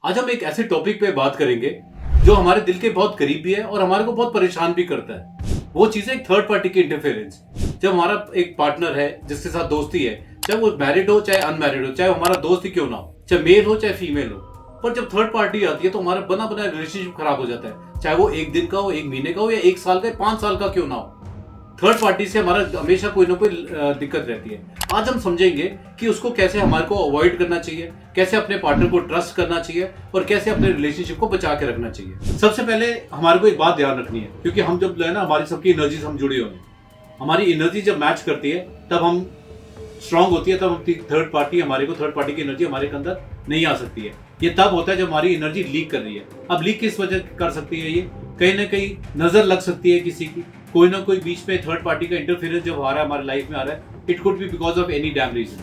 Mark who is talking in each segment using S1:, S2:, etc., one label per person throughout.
S1: आज हम एक ऐसे टॉपिक पे बात करेंगे जो हमारे दिल के बहुत करीब भी है और हमारे को बहुत परेशान भी करता है। वो चीज है एक थर्ड पार्टी की इंटरफेरेंस। जब हमारा एक पार्टनर है जिसके साथ दोस्ती है, चाहे वो मैरिड हो चाहे अनमैरिड हो, चाहे हमारा दोस्त ही क्यों ना हो, चाहे मेल हो चाहे फीमेल हो, पर जब थर्ड पार्टी आती है तो हमारा बना बना रिलेशनशिप खराब हो जाता है। चाहे वो एक दिन का हो, एक महीने का हो या एक साल का, 5 साल का क्यों ना हो, थर्ड पार्टी से हमारा हमेशा कोई ना कोई दिक्कत रहती है। आज हम समझेंगे कि उसको कैसे हमारे को अवॉइड करना चाहिए, कैसे अपने पार्टनर को ट्रस्ट करना चाहिए और कैसे अपने रिलेशनशिप को बचा के रखना चाहिए। सबसे पहले हमारे को एक बात ध्यान रखनी है, क्योंकि हम जब है ना, हमारी सबकी एनर्जी हम जुड़े हुए हैं, हमारी एनर्जी जब मैच करती है तब हम स्ट्रांग होती है, तब थर्ड पार्टी की एनर्जी हमारे के अंदर नहीं आ सकती है। ये तब होता है जब हमारी एनर्जी लीक कर रही है। अब लीक किस वजह कर सकती है? ये कहीं ना कहीं नजर लग सकती है किसी की, कोई ना कोई बीच में थर्ड पार्टी का इंटरफेरेंस जब आ रहा है हमारे लाइफ में आ रहा है, it could be because of any damn reason.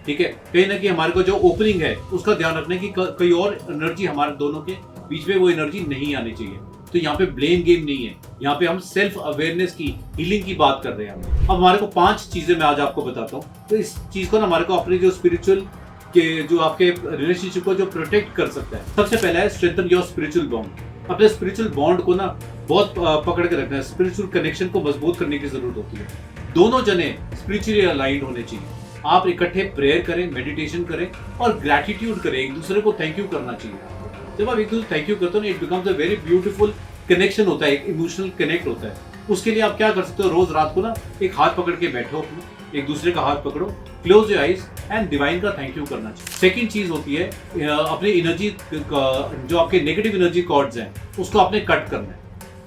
S1: ठीक है, कहीं ना कहीं हमारे को जो ओपनिंग है उसका ध्यान रखना है कि कोई और एनर्जी हमारे दोनों के बीच में वो एनर्जी नहीं आनी चाहिए। तो यहाँ पे ब्लेम गेम नहीं है, यहाँ पे हम सेल्फ अवेयरनेस की, हीलिंग की बात कर रहे हैं। अब हमारे को 5 चीजें मैं आज आपको बताता हूँ, तो इस चीज को ना हमारे को अपने जो स्पिरिचुअल के जो आपके रिलेशनशिप को जो प्रोटेक्ट कर सकता है। सबसे पहला है स्ट्रेंथन योर स्पिरिचुअल बॉन्ड। अपने स्पिरिचुअल बॉन्ड को ना बहुत पकड़ के रखना है, स्पिरिचुअल कनेक्शन को मजबूत करने की जरूरत होती है। दोनों जने स्पिरिचुअली अलाइंड होने चाहिए। आप इकट्ठे प्रेयर करें, मेडिटेशन करें और ग्रैटिट्यूड करें, एक दूसरे को थैंक यू करना चाहिए। जब आप एक दूसरे थैंक यू करते हो ना, it becomes a very beautiful connection होता है, एक इमोशनल कनेक्ट होता है। उसके लिए आप क्या कर सकते हो, रोज रात को ना एक हाथ पकड़ के बैठो, एक दूसरे का हाथ पकड़ो, close your eyes and divine का थैंक यू करना चाहिए। सेकंड चीज होती है अपनी एनर्जी, जो आपके नेगेटिव एनर्जी कॉर्ड्स हैं उसको आपने कट करना है।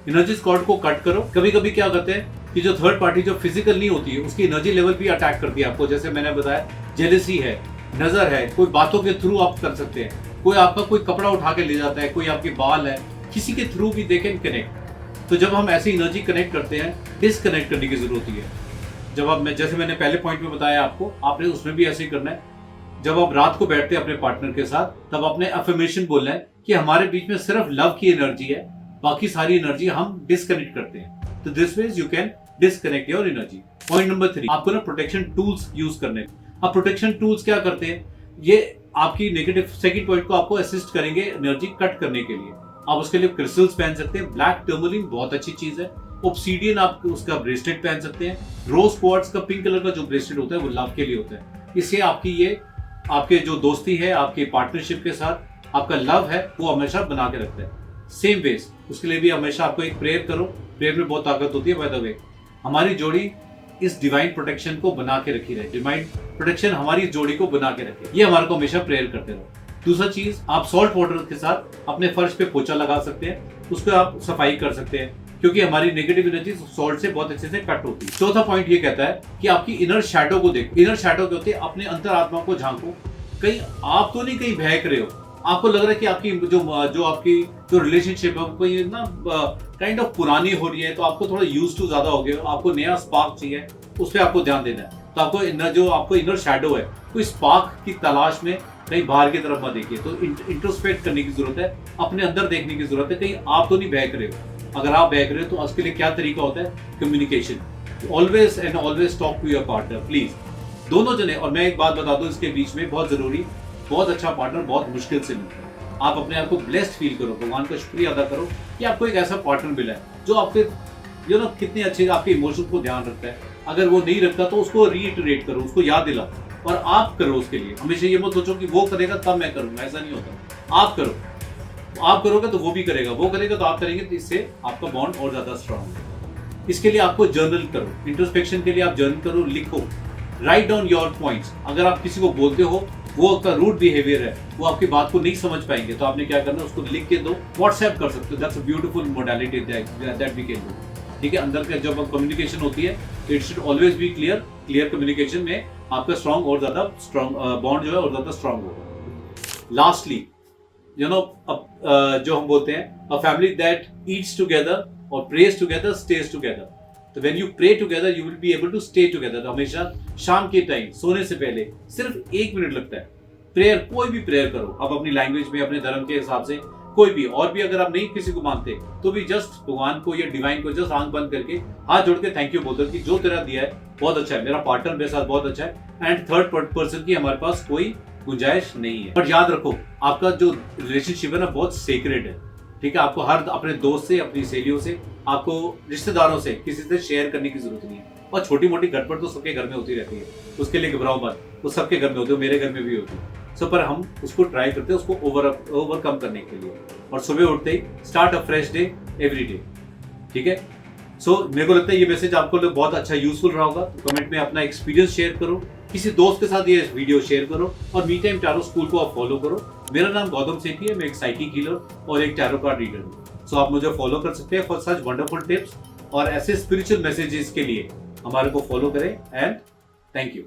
S1: एनर्जी कॉर्ड को कट करो। कभी कभी क्या करते हैं कि जो थर्ड पार्टी जो फिजिकल नहीं होती है उसकी एनर्जी लेवल भी अटैक करती है आपको। जैसे मैंने बताया, जेलसी है, नजर है, कोई बातों के थ्रू आप कर सकते हैं, कोई आपका कोई कपड़ा उठा के ले जाता है, कोई आपके बाल है, किसी के थ्रू भी दे कैन कनेक्ट। तो जब हम ऐसी एनर्जी कनेक्ट करते हैं, डिसकनेक्ट करने की जरूरत है। जब आप, जैसे मैंने पहले पॉइंट में बताया आपको, आपने उसमें भी ऐसे ही करना है। जब आप रात को बैठते हैं अपने पार्टनर के साथ, तब आपने अफर्मेशन बोलना है कि हमारे बीच में सिर्फ लव की एनर्जी है, बाकी सारी एनर्जी हम डिस्कनेक्ट करते हैं। तो this ways you can disconnect your energy. Point number 3, आपको ना प्रोटेक्शन टूल्स यूज करने। अब प्रोटेक्शन टूल्स क्या करते हैं? ये आपकी नेगेटिव सेकंड पॉइंट को आपको असिस्ट करेंगे एनर्जी कट करने के लिए। आप उसके लिए क्रिस्टल्स पहन सकते हैं। ब्लैक टर्मलिन बहुत अच्छी चीज है। ऑब्सीडियन आप उसका ब्रेसलेट पहन सकते हैं। रोज क्वार्ट्ज का पिंक कलर का जो ब्रेसलेट होता है वो लव के लिए होता है। इससे आपकी ये आपके जो दोस्ती है, आपके पार्टनरशिप के साथ आपका लव है, वो हमेशा बना के रखता है। सेम वेज उसके लिए भी हमेशा आपको एक प्रेयर करो। प्रेयर में बहुत ताकत होती है। बाय द वे, हमारी जोड़ी इस डिवाइन प्रोटेक्शन को बना के रखी रहे, डिवाइन प्रोटेक्शन हमारी जोड़ी को बना के रखे, ये हमारे को हमेशा प्रेयर करते रहो। दूसरा चीज, आप सॉल्ट वाटर के साथ अपने फर्श पे पोछा लगा सकते हैं, उसको आप सफाई कर सकते हैं, क्योंकि हमारी नेगेटिव एनर्जी सॉल्ट से बहुत अच्छे से कट होती है। चौथा पॉइंट ये कहता है कि आपकी इनर शैडो को देखो। इनर शैडो क्या होती है? अपने अंतरात्मा को झांको। कहीं आप तो नहीं कहीं बहक रहे हो, आपको लग रहा है कि आपकी जो रिलेशनशिप है वो ये ना काइंड ऑफ पुरानी हो रही है, तो आपको थोड़ा यूज टू ज्यादा हो गया, आपको नया स्पार्क चाहिए, उस पर आपको ध्यान देना है। तो आपको इनर शैडो है, कोई स्पार्क की तलाश में कहीं बाहर की तरफ मत देखिए। तो इंट्रोस्पेक्ट करने की जरूरत है, अपने अंदर देखने की जरूरत है, कहीं आप तो नहीं बहक रहे हो। अगर आप बहक रहे हो तो उसके लिए क्या तरीका होता है? Communication. Always and always talk to your partner, please. दोनों जने, और मैं एक बात बता दूं इसके बीच में, बहुत जरूरी, बहुत अच्छा पार्टनर बहुत मुश्किल से मिलता है। आप अपने आप को ब्लेस्ड फील करो, भगवान का शुक्रिया अदा करो कि आपको एक ऐसा पार्टनर मिला है जो आपके कितने अच्छे आपके इमोशंस को ध्यान रखता है। अगर वो नहीं रखता तो उसको रीइटरेट करो, उसको याद दिलाओ और आप करो उसके लिए। हमेशा ये मत सोचो कि वो करेगा तब मैं करूंगा, ऐसा नहीं होता। आप करो, आप करोगे तो वो भी करेगा, वो करेगा तो आप करेंगे, तो इससे आपका बॉन्ड और ज्यादा स्ट्रांग होगा। इसके लिए आपको जर्नल करो, इंट्रोस्पेक्शन के लिए आप जर्नल करो, लिखो, राइट डाउन योर पॉइंट्स। अगर आप किसी को बोलते हो वो आपका रूड बिहेवियर है, वो आपकी बात को नहीं समझ पाएंगे, तो आपने क्या करना है, उसको लिख के दो, व्हाट्सएप कर सकते हो। That's a beautiful modality that we can do. ठीक है, अंदर का जब कम्युनिकेशन होती है, it should always be clear communication में आपका स्ट्रांग और ज्यादा स्ट्रांग बॉन्ड जो है और ज्यादा स्ट्रांग होगा। लास्टली, जो हम बोलते हैं, a family that eats together और प्रेज टुगेदर स्टेज टुगेदर। तो when you pray together you will be able to stay together. तो हमेशा शाम के टाइम सोने से पहले सिर्फ 1 मिनट लगता है। प्रेयर, कोई भी प्रेयर करो आप अपनी लैंग्वेज में, अपने धर्म के हिसाब से, कोई भी। और भी अगर आप नहीं किसी को मानते तो भी जस्ट भगवान को या डिवाइन को जस्ट आंख बंद करके हाथ जोड़ के थैंक यू बोल दो कि जो तेरा दिया है बहुत अच्छा है, मेरा पार्टनर मेरे साथ बहुत अच्छा है, एंड थर्ड पर्सन की हमारे पास कोई गुंजाइश नहीं है। बट याद रखो, आपका जो रिलेशनशिप है ना बहुत सेक्रेट है, ठीक है। आपको हर अपने दोस्त से, अपनी सहेलियों से, आपको रिश्तेदारों से किसी से शेयर करने की जरूरत नहीं है। और छोटी मोटी गड़बड़ तो सबके घर में होती रहती है, उसके लिए घबराओ मत, वो सबके घर में होती है, मेरे घर में भी होती है। सो पर हम उसको ट्राई करते हैं, उसको ओवरकम करने के लिए। और सुबह उठते ही start a fresh day every day, ठीक है। सो मेरे को लगता है ये मैसेज आपको बहुत अच्छा यूजफुल रहा होगा। तो कमेंट में अपना एक्सपीरियंस शेयर करो, किसी दोस्त के साथ ये वीडियो शेयर करो, और मी टाइम टैरो स्कूल को आप फॉलो करो। मेरा नाम गौतम सेठी है, मैं एक साइकिक हीलर और एक टैरो कार्ड रीडर हूँ। सो आप मुझे फॉलो कर सकते हैं फॉर सच वंडरफुल टिप्स, और ऐसे स्पिरिचुअल मैसेजेस के लिए हमारे को फॉलो करें। And thank you.